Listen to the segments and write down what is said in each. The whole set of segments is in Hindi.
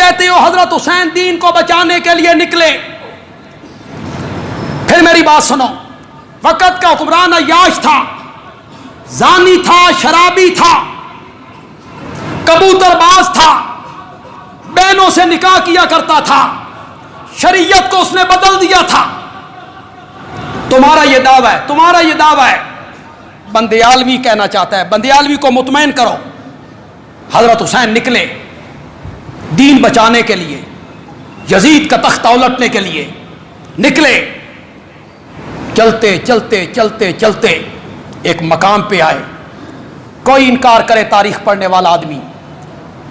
कहते हो हजरत हुसैन दीन को बचाने के लिए निकले। फिर मेरी बात सुनो, वक़्त का हुक्मरान अय्याश था, जानी था, शराबी था, कबूतरबाज था, बहनों से निकाह किया करता था, शरीयत को उसने बदल दिया था। तुम्हारा ये दावा है, तुम्हारा ये दावा है। बंदियालवी कहना चाहता है, बंदियालवी को मुतमईन करो। हजरत हुसैन निकले दीन बचाने के लिए, यजीद का तख्ता उलटने के लिए निकले। चलते चलते चलते चलते एक मकाम पे आए। कोई इनकार करे तारीख पढ़ने वाला आदमी,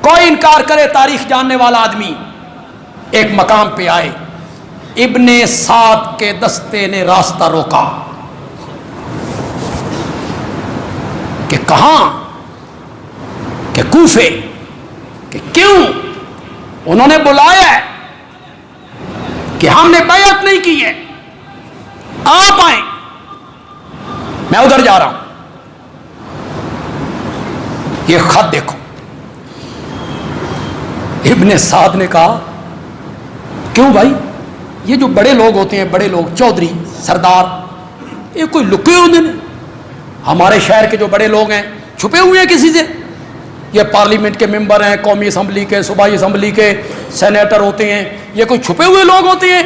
कोई इनकार करे तारीख जानने वाला आदमी, एक मकाम पे आए। इब्ने साद के दस्ते ने रास्ता रोका कि कहां, कि कूफे, कि क्यों? उन्होंने बुलाया है कि हमने बैअत नहीं की है, आप आए, मैं उधर जा रहा हूं। ये खत देखो। इब्ने साद ने कहा, क्यों भाई, ये जो बड़े लोग होते हैं, बड़े लोग, चौधरी, सरदार, ये कोई लुके हुए नहीं। हमारे शहर के जो बड़े लोग हैं छुपे हुए हैं किसी से। ये पार्लियामेंट के मेंबर हैं, कौमी असम्बली के, सूबाई असम्बली के सेनेटर होते हैं, ये कोई छुपे हुए लोग होते हैं?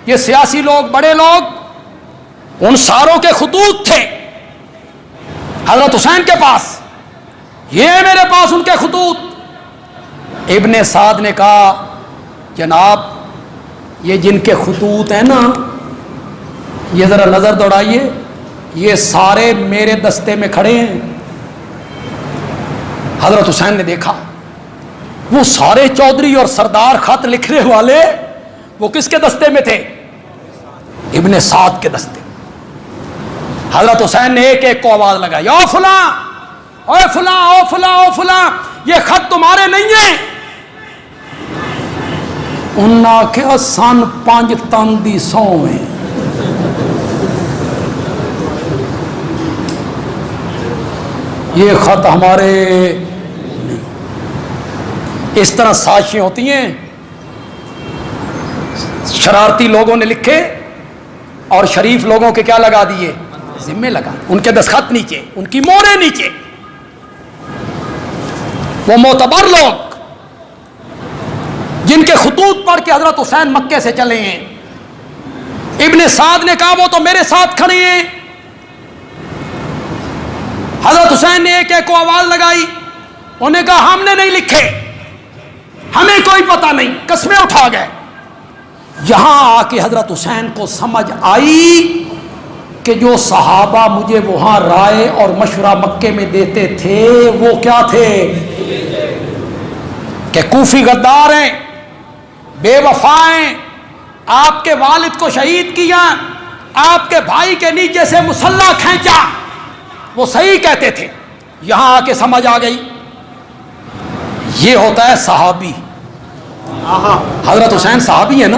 ये सियासी लोग, बड़े लोग, उन सारों के खुतूत थे हजरत हुसैन के पास, ये मेरे पास उनके खुतूत। इब्ने साद ने कहा, जनाब ये जिनके खुतूत हैं ना, ये जरा नजर दौड़ाइए, ये सारे मेरे दस्ते में खड़े हैं। हजरत हुसैन ने देखा, वो सारे चौधरी और सरदार खत लिखने वाले वो किसके दस्ते में थे? इब्ने साद के दस्ते। हजरत हुसैन ने एक एक को आवाज लगाई, ओ फुला, ओ फुला, ओ फुला, ओ फुला, ये खत तुम्हारे नहीं है। उन्हें आख्या सन 5 तन दी सौ है। ये खत हमारे। इस तरह साजिशें होती हैं, शरारती लोगों ने लिखे और शरीफ लोगों के क्या लगा दिए, जिम्मे लगा, उनके दस्तखत नीचे, उनकी मोहरें नीचे। वो मोतबर लोग जिनके खुतूत पढ़ के हजरत हुसैन मक्के से चले हैं। इब्ने साद ने कहा, वो तो मेरे साथ खड़े हैं। हजरत हुसैन ने एक एक को आवाज लगाई, उन्होंने कहा हमने नहीं लिखे, हमें कोई पता नहीं, कस्में उठा गए। यहां आके हजरत हुसैन को समझ आई कि जो सहाबा मुझे वहां राय और मशवरा मक्के में देते थे वो क्या थे, कि कूफी गद्दार हैं, बेवफा हैं, आपके वालिद को शहीद किया, आपके भाई के नीचे से मुसल्ला खींचा, वो सही कहते थे। यहां आके समझ आ गई, ये होता है सहाबी। हजरत हुसैन सहाबी है ना,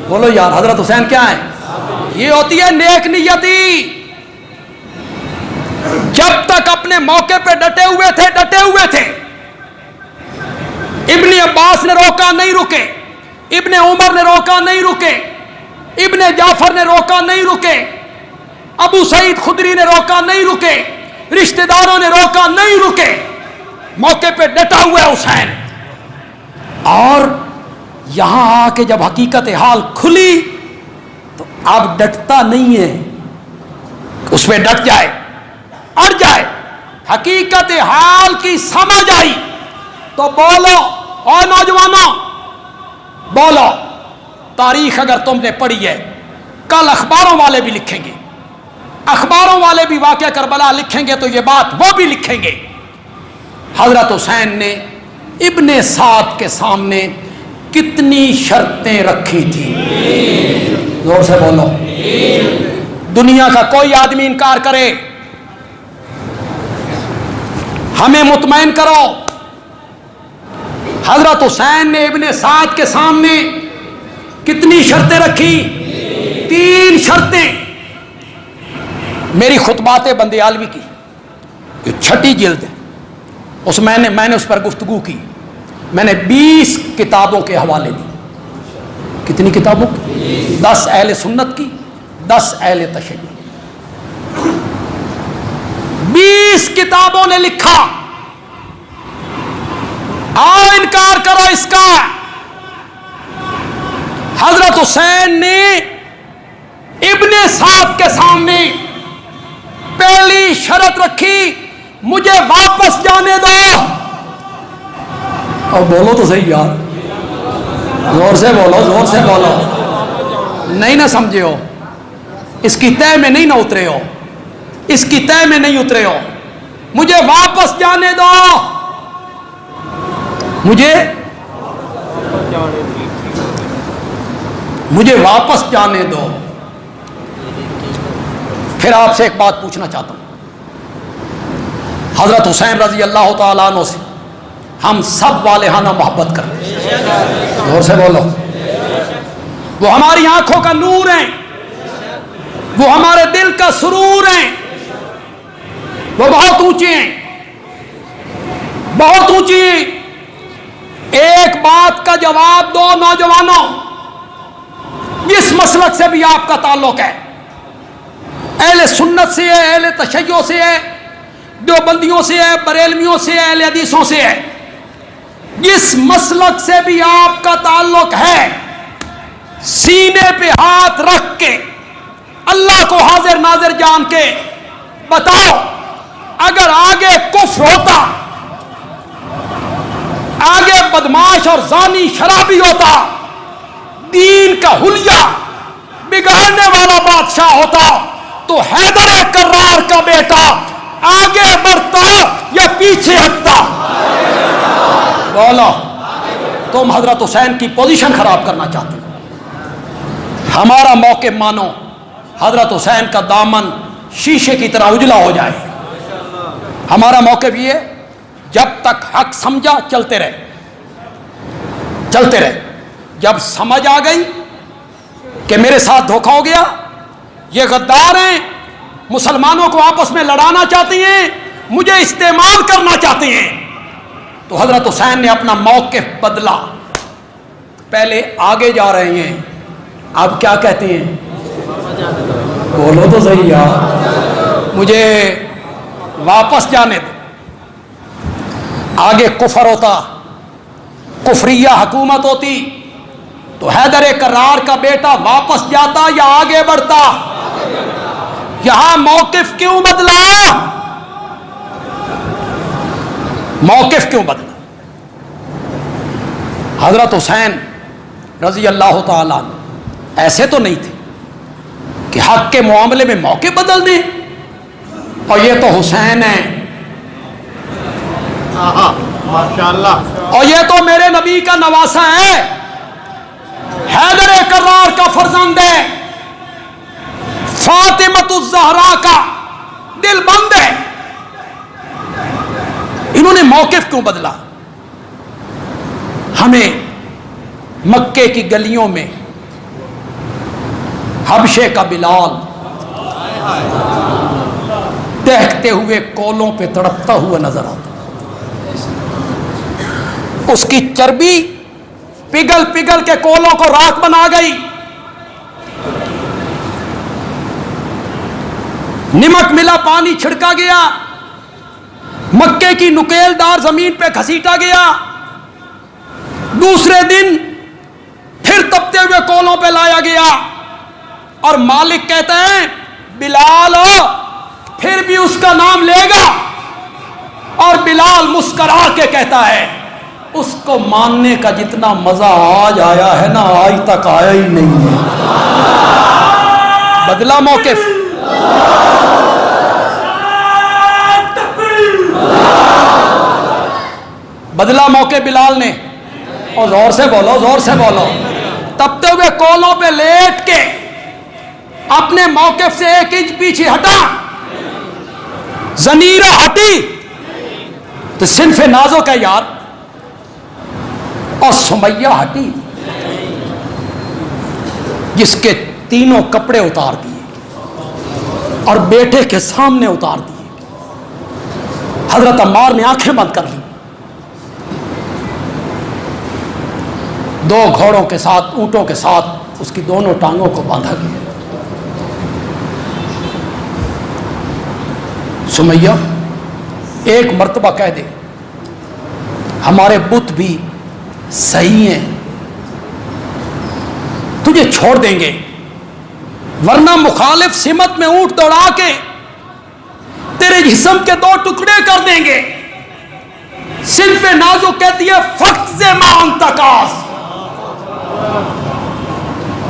बोलो यार, हजरत हुसैन क्या है? ये होती है नेक नियति। जब तक अपने मौके पे डटे हुए थे, डटे हुए थे। इब्ने अब्बास ने रोका, नहीं रुके। इब्ने उमर ने रोका, नहीं रुके। इब्ने जाफर ने रोका, नहीं रुके। अबू सईद खुदरी ने रोका, नहीं रुके। रिश्तेदारों ने रोका, नहीं रुके। मौके पे डटा हुआ है हुसैन। और यहां आके जब हकीकत हाल खुली तो अब डटता नहीं है, उसमें डट जाए, अड़ जाए। हकीकत हाल की समझ आई तो बोलो, और नौजवानों बोलो। तारीख अगर तुमने पढ़ी है, कल अखबारों वाले भी लिखेंगे, अखबारों वाले भी वाक़या करबला लिखेंगे, तो ये बात वो भी लिखेंगे। हजरत हुसैन ने इब्ने साद के सामने कितनी शर्तें रखी थी, जोर से बोलो। दुनिया का कोई आदमी इनकार करे, हमें मुतमईन करो। हजरत हुसैन ने इब्ने साद के सामने कितनी शर्तें रखी? 3 शर्तें। मेरी खुतबात बंदियालवी की जो 6ठी जिल्द है, मैंने उस पर गुफ्तगू की। मैंने 20 किताबों के हवाले दिए। कितनी किताबों की? 10 अहले सुन्नत की, 10 अहले तशय्युअ। 20 किताबों ने लिखा, आओ इनकार करो इसका। हजरत हुसैन ने इब्ने साद के सामने पहली शर्त रखी, मुझे वापस जाने दो। और बोलो तो सही यार, जोर से बोलो, जोर से बोलो। नहीं ना समझे हो, इसकी तय में नहीं ना उतरे हो, इसकी तय में नहीं उतरे हो। मुझे वापस जाने दो, मुझे वापस जाने दो। फिर आपसे एक बात पूछना चाहता हूं, हजरत हुसैन रजी अल्लाह तआला अन्हु से हम सब वालेहाना मोहब्बत करते हैं। जोर से बोलो। वो हमारी आंखों का नूर है, वो हमारे दिल का सुरूर है, वो बहुत ऊंचे हैं, बहुत ऊंची। एक बात का जवाब दो नौजवानों, जिस मसलक से भी आपका ताल्लुक है, अहले सुन्नत से है, अहले तशय्युअ से है, देवबंदियों से है, बरेलवियों से है, अहले हदीसों से है, जिस मसलक से भी आपका ताल्लुक है, सीने पे हाथ रख के अल्लाह को हाजिर नाजिर जान के बताओ, अगर आगे कुफ्र होता, आगे बदमाश और जानी शराबी होता, दीन का हुलिया बिगाड़ने वाला बादशाह होता, तो हैदर कर्रार का बेटा आगे बढ़ता या पीछे हटता? बोलो। तुम हजरत हुसैन की पोजीशन खराब करना चाहते हो। हमारा मौके मानो, हजरत हुसैन का दामन शीशे की तरह उजला हो जाए। हमारा मौके भी है, जब तक हक समझा चलते रहे, चलते रहे। जब समझ आ गई कि मेरे साथ धोखा हो गया, ये गद्दार हैं, मुसलमानों को आपस में लड़ाना चाहते हैं, मुझे इस्तेमाल करना चाहते हैं, तो हजरत हुसैन ने अपना मौक़िफ़ बदला। पहले आगे जा रहे हैं, अब क्या कहते हैं? बोलो तो सही यार, मुझे वापस जाने दो। आगे कुफर होता, कुफरिया हुकूमत होती, तो हैदर कर्रार का बेटा वापस जाता या आगे बढ़ता? यहां मौकिफ क्यों बदला? मौकिफ क्यों बदला? हजरत हुसैन रजी अल्लाह तआला अन्हु ऐसे तो नहीं थे कि हक के मामले में मौके बदल दें। और ये तो हुसैन है, माशाअल्लाह, और ये तो मेरे नबी का नवासा है, हैदर कर्रार का फर्जंद है, फातिमतुज़ ज़हरा का दिल बंद है। इन्होंने मौकिफ क्यों बदला? हमें मक्के की गलियों में हबशे का बिलाल दहकते हुए कोलों पे तड़पता हुआ नजर आता, उसकी चर्बी पिघल पिघल के कोलों को राख बना गई, निमक मिला पानी छिड़का गया, मक्के की नुकेलदार जमीन पे घसीटा गया, दूसरे दिन फिर तपते हुए कोलों पे लाया गया, और मालिक कहते हैं बिलाल हो, फिर भी उसका नाम लेगा, और बिलाल मुस्करा के कहता है उसको मानने का जितना मजा आज आया है ना, आज तक आया ही नहीं है। बदला मौकिफ। बदला मौके बिलाल ने, और जोर से बोलो, जोर से बोलो। तपते हुए कोलों पे लेट के अपने मौके से 1 इंच पीछे हटा, जनीरा हटी तो सिनफे नाजुक है यार, और सुमैया हटी जिसके तीनों कपड़े उतार दिए और बेटे के सामने उतार दिए। हजरत अम्मार ने आंखें बंद कर ली, दो घोड़ों के साथ, ऊंटों के साथ उसकी दोनों टांगों को बांधा गया। सुमैया एक मर्तबा कह दे हमारे बुत भी सही हैं, तुझे छोड़ देंगे, वरना मुखालिफ सिमत में ऊंट दौड़ा के तेरे जिस्म के दो टुकड़े कर देंगे। सिर्फ नाजुक कहती है फक्त से मान तकास,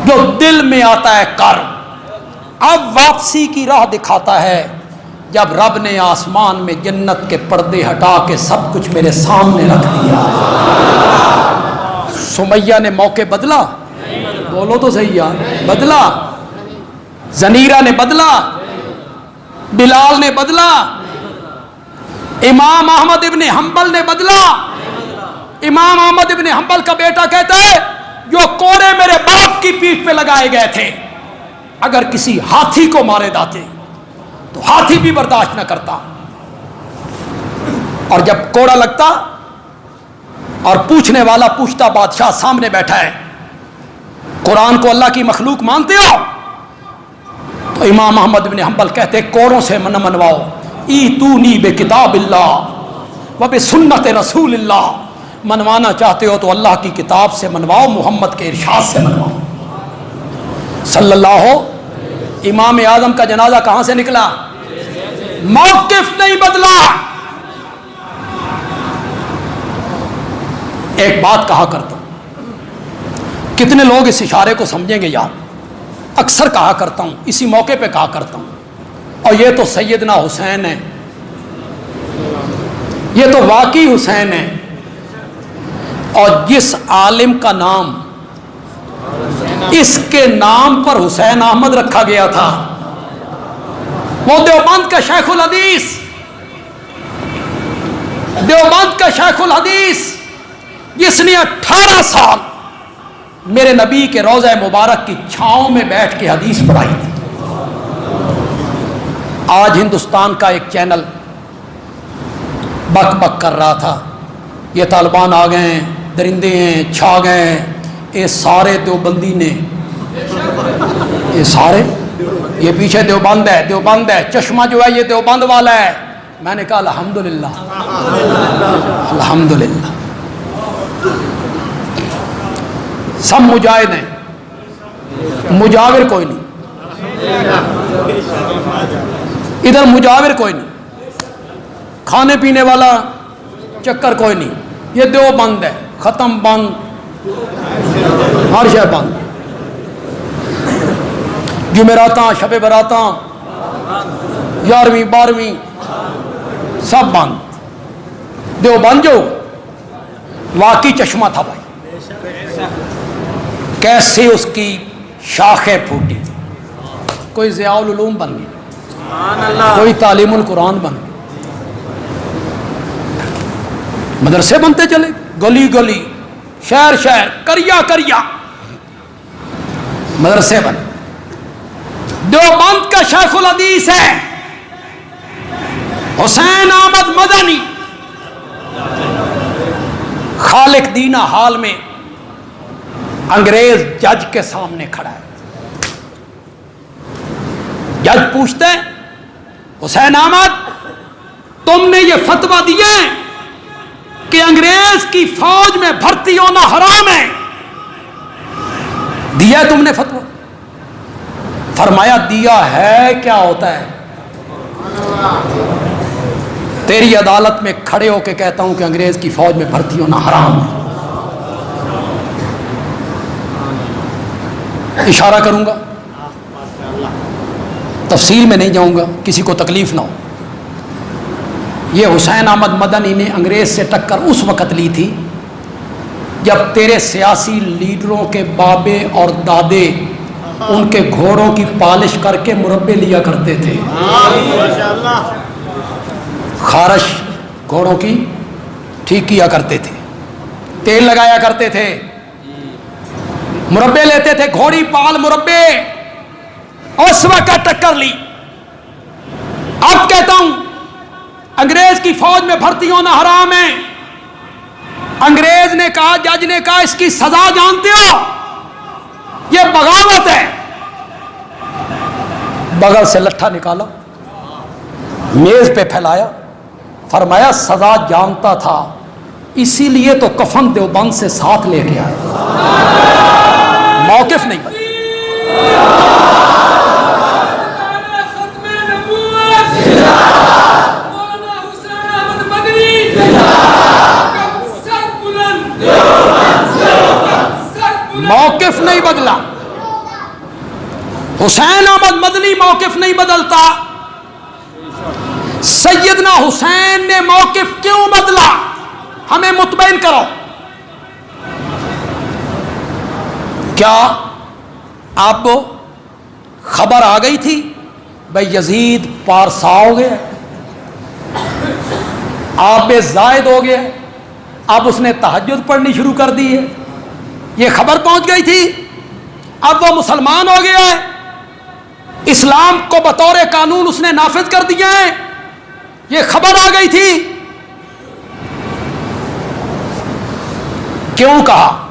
जो दिल में आता है कर। अब वापसी की राह दिखाता है जब रब ने आसमान में जन्नत के पर्दे हटा के सब कुछ मेरे सामने रख दिया। सुमैया ने मौके बदला, बोलो तो सही यार, बदला। जनीरा ने बदला, बिलाल ने बदला, इमाम अहमद इब्ने हंबल ने बदला। इमाम अहमद इब्ने हंबल का बेटा कहता है जो कोड़े मेरे बाप की पीठ पे लगाए गए थे, अगर किसी हाथी को मारे जाते तो हाथी भी बर्दाश्त न करता। और जब कोड़ा लगता और पूछने वाला पूछता, बादशाह सामने बैठा है, कुरान को अल्लाह की मखलूक मानते हो? तो इमाम अहमद बिन हंबल कहते कोड़ों से न मनवाओ, ई तू नी बे किताबिल्लाह व बे सुन्नत रसूलिल्लाह। मनवाना चाहते हो तो अल्लाह की किताब से मनवाओ, मोहम्मद के इरशाद से मनवाओ सल्लल्लाहु। इमाम आजम का जनाजा कहां से निकला? मौकिफ नहीं बदला। एक बात कहा करता हूं, कितने लोग इस इशारे को समझेंगे यार, अक्सर कहा करता हूं, इसी मौके पे कहा करता हूं, और ये तो सैयदना हुसैन है, ये तो वाकई हुसैन है। और जिस आलिम का नाम इसके नाम पर हुसैन अहमद रखा गया था, वो देवबंद का शेखुल हदीस, देवबंद का शेखुल हदीस, जिसने 18 साल मेरे नबी के रोज़ा मुबारक की छांव में बैठ के हदीस पढ़ाई थी। आज हिंदुस्तान का एक चैनल बक बक कर रहा था, ये तालिबान आ गए हैं, दरिंदे हैं, छा गए हैं, ये सारे देवबंदी ने, ये सारे, ये पीछे देवबंद है, देवबंद है, चश्मा जो है ये देवबंद वाला है। मैंने कहा अल्हम्दुलिल्लाह, अल्हम्दुलिल्लाह। सब मुजाहिद हैं, मुजाविर कोई नहीं, इधर मुजाविर कोई नहीं, खाने पीने वाला चक्कर कोई नहीं, ये देवबंद है, खत्म, बंद, हर शय बंद, जुमेराता, शबे बराता, 11वीं 12वीं सब बंद। देवबंद जो वाकई चश्मा था भाई, कैसे उसकी शाखें फूटी, कोई ज़ियाउल उलूम बन गई, कोई तालीमुल कुरान बन गई, मदरसे बनते चले, गली गली, शहर शहर, करिया करिया मदरसे बने। देवबंद का शेखुल हदीस है हुसैन अहमद मदनी। खालिक दीना हाल में अंग्रेज जज के सामने खड़ा है। जज पूछते हैं, हुसैन अहमद तुमने ये फतवा दिया है कि अंग्रेज की फौज में भर्ती होना हराम है, दिया है तुमने फतवा? फरमाया दिया है, क्या होता है? तेरी अदालत में खड़े होकर कहता हूं कि अंग्रेज की फौज में भर्ती होना हराम है। इशारा करूंगा, तफसील में नहीं जाऊंगा, किसी को तकलीफ ना हो। यह हुसैन अहमद मदनी ने अंग्रेज से टक्कर उस वक़्त ली थी जब तेरे सियासी लीडरों के बाबे और दादे उनके घोड़ों की पालिश करके मुरब्बे लिया करते थे। खारश घोड़ों की ठीक किया करते थे, तेल लगाया करते थे, मुरब्बे लेते थे, घोड़ी पाल मुरब्बे। उस वक्त टक्कर ली। अब कहता हूं अंग्रेज की फौज में भर्ती होना हराम है। अंग्रेज ने कहा, जज ने कहा, इसकी सजा जानते हो, यह बगावत है। बगल से लट्ठा निकाला, मेज पे फैलाया, फरमाया सजा जानता था, इसीलिए तो कफन देवबंद से साथ लेके आया। मौकिफ नहीं बदला। मौकिफ नहीं बदला। हुसैन अहमद मदनी मौकिफ नहीं बदलता। सैयदना हुसैन ने मौकिफ क्यों बदला, हमें मुतमईन करो। क्या आपको खबर आ गई थी भाई यजीद पारसा हो गया, आप बेजायद हो गया, अब उसने तहज्जुद पढ़नी शुरू कर दी है, ये खबर पहुंच गई थी, अब वो मुसलमान हो गया है, इस्लाम को बतौर कानून उसने नाफिज कर दिया है, ये खबर आ गई थी। क्यों कहा?